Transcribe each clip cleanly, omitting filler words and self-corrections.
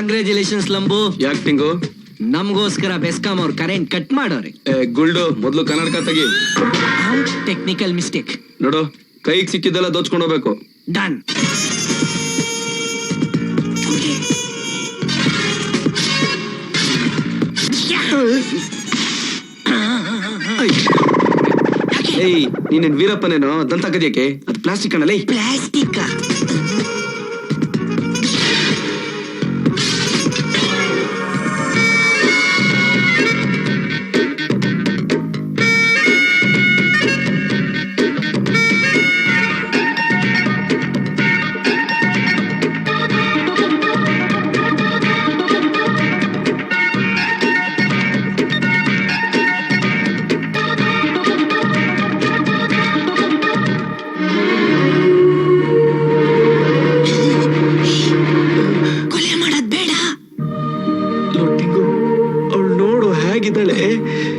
Congratulations ಲಂಬು. ಯಾಕೆ ಟಿಂಗು? ನಮಗೋಸ್ಕರ ಬೆಸ್ಕಾಂ ಅವ್ರು ಕರೆಂಟ್ ಕಟ್ ಮಾಡೋರೆ. ಗುಲ್ಡು ಮೊದ್ಲು ಕನ್ನಡಕ ತೆಗಿ. Technical mistake. ನೋಡು, ಕೈಗೆ ಸಿಕ್ಕಿದ್ದೆಲ್ಲ ದೋಚ್ಕೊಂಡು ಹೋಗ್ಬೇಕು. ಡನ್. ಏಯ್, ನೀನೇನ್ ವೀರಪ್ಪನೇನೋ ದಂತ ಕದಿಯಕ್ಕೆ? ಅದು ಪ್ಲಾಸ್ಟಿಕ್ ಅಣ್ಣಲೇ. ಪ್ಲಾಸ್ಟಿಕ್.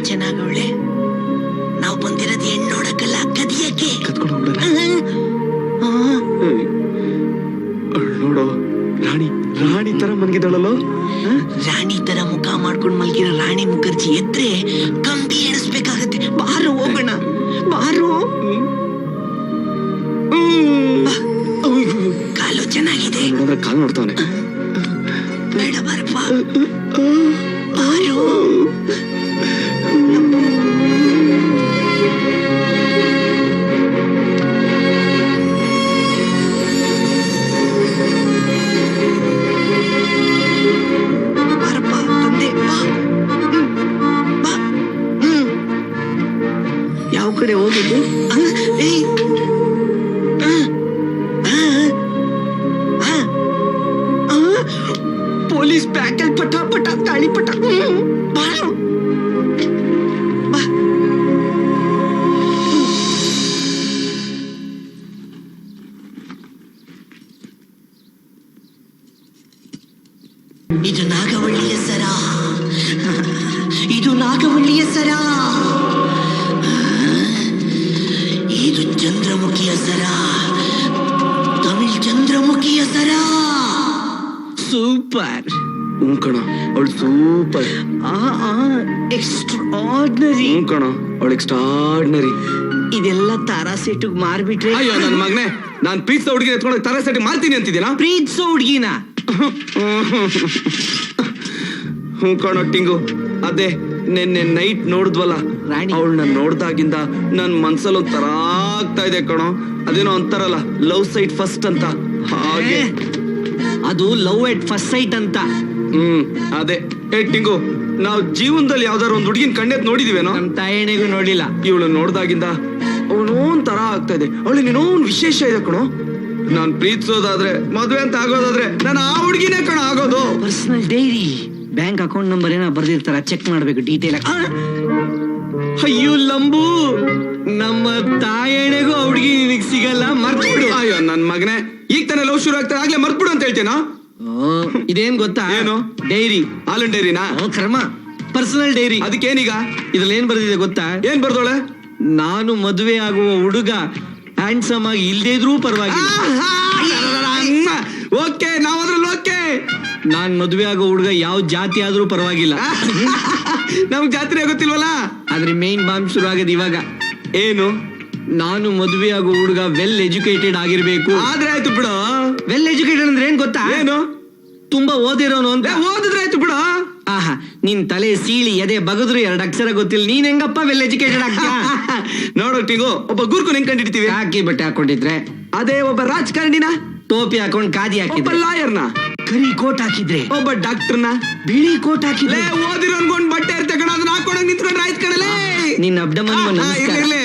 ಚೆನ್ನಾಗವಳೆ. ನಾವು ಬಂದಿರೋದು ಹೆಣ್ಣು ನೋಡಕ್ಕಲ್ಲ, ಕದಿಯಕ್ಕೆ. ಕತ್ಕೊಂಡು ಹೋಗ್ಬಿಡಲ್ಲ. ನೋಡು, ರಾಣಿ ತರ ಮಲಗಿದಳಲ್ಲೋ. ರಾಣಿ ತರ ಮುಖ ಮಾಡ್ಕೊಂಡು ಮಲಗಿರೋ ರಾಣಿ ಮುಖರ್ಜಿ ಎದ್ರೆ ಕಂಬಿ ಎಣಿಸ್ಬೇಕಾಗತ್ತೆ. ಬಾರು ಹೋಗೋಣ, ಬಾರು. ಕಾಲು ಚೆನ್ನಾಗಿದೆ. ಕಾಲು ನೋಡ್ತಾನೆ. ಬೇಡ ಬಾರಪ್ಪ, ಬಾರು. ಯಾವ ಕಡೆ ಹೋಗುದು? ಪೊಲೀಸ್ ಬ್ಯಾಕಲ್ ಪಟ ಪಟ ಗಾಳಿಪಟ. ಇದು ನಾಗವಳ್ಳಿಯ ಸರ, ಇದು ನಾಗವಳ್ಳಿಯ ಸರ, ಇದು ಚಂದ್ರಮುಖಿಯ ಸರ, ತಮಿಳ್ ಚಂದ್ರಮುಖಿಯ ಸರ. ಸೂಪರ್. ಕಣ, ಅವಳು ಸೂಪರ್. ಎಕ್ಸ್ಟ್ರಾರ್ಡಿನರಿ. ಕಣ, ಅವಳು ಎಕ್ಸ್ಟ್ರಾರ್ಡಿನರಿ. ಇದೆಲ್ಲ ತಾರಾ ಸೆಟ್ಟಿಗೆ ಮಾರ್ಬಿಟ್ರೆ. ಅಯ್ಯೋ ನನ್ನ ಮಗನೇ, ನಾನ್ ಪ್ರೀತಿಸೋ ಹುಡುಗಿ ಎತ್ಕೊಂಡು ತಾರಾ ಸೆಟ್ಟಿಗೆ ಮಾರ್ತೀನಿ ಅಂತಿದ್ದೀನಾ? ಪ್ರೀತಿಸೋ ಹುಡುಗಿನ? ಕಣೋ ಟಿಂಗು, ಅದೇ ನಿನ್ನೆ ನೈಟ್ ನೋಡಿದ್ವಲ್ಲ ರಾಣಿ, ಅವಳನ್ನ ನೋಡ್ದಾಗಿಂದ ನನ್ ಮನ್ಸಲ್ಲಿ ಒಂಥರ ಆಗ್ತಾ ಇದೆ ಕಣೋ. ಅದೇನೋ ಅಂತಾರಲ್ಲ, ಲವ್ ಸೈಟ್ ಫಸ್ಟ್ ಅಂತ, ಹಾಗೆ. ಅದು ಲವ್ ಎಟ್ ಫಸ್ಟ್ ಸೈಟ್ ಅಂತ. ಅದೇ. ಟಿಂಗು, ನಾವ್ ಜೀವನದಲ್ಲಿ ಯಾವ್ದಾರು ಒಂದ್ ಹುಡುಗಿನ ಕಣ್ಣೆತ್ ನೋಡಿದಿವೇನೋ? ನಮ್ ತಾಯಣೆಗೂ ನೋಡಿಲ್ಲ. ಇವಳು ನೋಡ್ದಾಗಿಂದ ಅವನೋನ್ ತರ ಆಗ್ತಾ ಇದೆ. ಅವಳಿನೇನೋ ಒಂದ್ ವಿಶೇಷ ಇದೆ ಕಣೋ. ನಾನ್ ಪ್ರೀತಿಸೋದಾದ್ರೆ, ಮದ್ವೆ ಅಂತ ಆಗೋದಾದ್ರೆ ನಾನು ಆ ಹುಡುಗಿನೇ ಕಣ ಆಗೋದು. Personal dairy, bank account number ಏನೋ ಬರ್ದಿರ್ತಾರ, ಚೆಕ್ ಮಾಡ್ಬೇಕು ಡೀಟೇಲ್. ಅಯ್ಯೋ ಲಂಬು, ನಮ್ಮ ತಾಯಣೆಗೂ ಹುಡುಗಿ ನಿನಗ್ ಸಿಗಲ್ಲ, ಮರ್ತ್ಬಿಡು. ಅಯ್ಯೋ ನನ್ ಮಗನೇ, ಈಗ ತಾನೇ ಲವ್ ಶುರು ಆಗ್ತಾರೆ, ಆಗ್ಲೇ ಮರ್ತ್ಬಿಡು ಅಂತ ಹೇಳ್ತೇನೋ. ಇದೇನ್ ಗೊತ್ತಾ? ಏನು? ಡೈರಿ. ಹಾಲನ್ ಡೈರಿನಾ? ಕ್ರಮ, ಪರ್ಸನಲ್ ಡೈರಿ. ಅದಕ್ಕೇನೀಗ? ಇದ್ರಲ್ಲಿ ಏನ್ ಬರ್ದಿದೆ ಗೊತ್ತಾ? ಏನ್ ಬರ್ದೋಳೆ? ನಾನು ಮದುವೆ ಆಗುವ ಹುಡುಗ ಹ್ಯಾಂಡ್ಸಮ್ ಆಗಿ ಇಲ್ದೇ ಇದ್ರೂ ಪರವಾಗಿಲ್ಲ. ಓಕೆ, ನಾವ್ ಅದ್ರಲ್ಲಿ ಓಕೆ. ನಾನ್ ಮದುವೆ ಆಗೋ ಹುಡುಗ ಯಾವ ಜಾತಿ ಆದ್ರೂ ಪರವಾಗಿಲ್ಲ. ನಮ್ಗ್ ಜಾತ್ರೆ ಆಗುತ್ತಿಲ್ವಲ್ಲ. ಆದ್ರೆ ಮೇನ್ ಬಾಂಬ್ ಶುರು ಆಗದ್ ಇವಾಗ. ಏನು? ನಾನು ಮದುವೆ ಆಗೋ ಹುಡುಗ ವೆಲ್ ಎಜುಕೇಟೆಡ್ ಆಗಿರ್ಬೇಕು. ಆದ್ರೆ ಆಯ್ತು ಬಿಡು. ವೆಲ್ ಎಜುಕೇಟೆಡ್ ಅಂದ್ರೆ ಏನ್ ಗೊತ್ತಾ? ಏನು? ತುಂಬಾ ಓದಿರೋನು ಅಂತ. ಓದಿದ್ರೆ ಆಯ್ತು ಬಿಡು. ಆಹಾ, ನಿನ್ ತಲೆ ಸೀಳಿ ಎದೆ ಬಗದ್ರು 2 ಅಕ್ಷರ ಗೊತ್ತಿಲ್ಲ, ನೀನ್ ಹೆಂಗಪ್ಪ ವೆಲ್ ಎಜುಕೇಟೆಡ್ ಆಗ್ತೀಯ? ನೋಡೋ ಟಿಂಗು, ಒಬ್ಬ ಗುರ್ಕು ಹೆಂಗ್ ಕಂಡಿಡ್ತೀವಿ? ಹಾಕಿ ಬಟ್ಟೆ ಹಾಕೊಂಡಿದ್ರೆ. ಅದೇ ಒಬ್ಬ ರಾಜಕಾರಣಿನ ಟೋಪಿ ಹಾಕೊಂಡ್ ಕಾದಿ ಒಬ್ಬ ಹಾಕಿದ್ರೆ. ಲಾಯರ್ನ ಕರಿ ಕೋಟ್ ಹಾಕಿದ್ರೆ. ಒಬ್ಬ ಡಾಕ್ಟರ್ನ ಬಿಳಿ ಕೋಟ್ ಹಾಕಿದ್ರೆ. ಓದಿರೋನ್ಗೊಂದ್ ಬಟ್ಟೆ ಇರ್ತೆ ಕಣ, ಅದನ್ನ ಹಾಕೊಂಡಂಗ್ ನಿಂತ್ಕೊಂಡ್ರೆ ಆಯ್ತು ಕಣಲೇ. ನಿನ್ನ ಅಬ್ಡಮನ್ ಇರ್ಲಿ.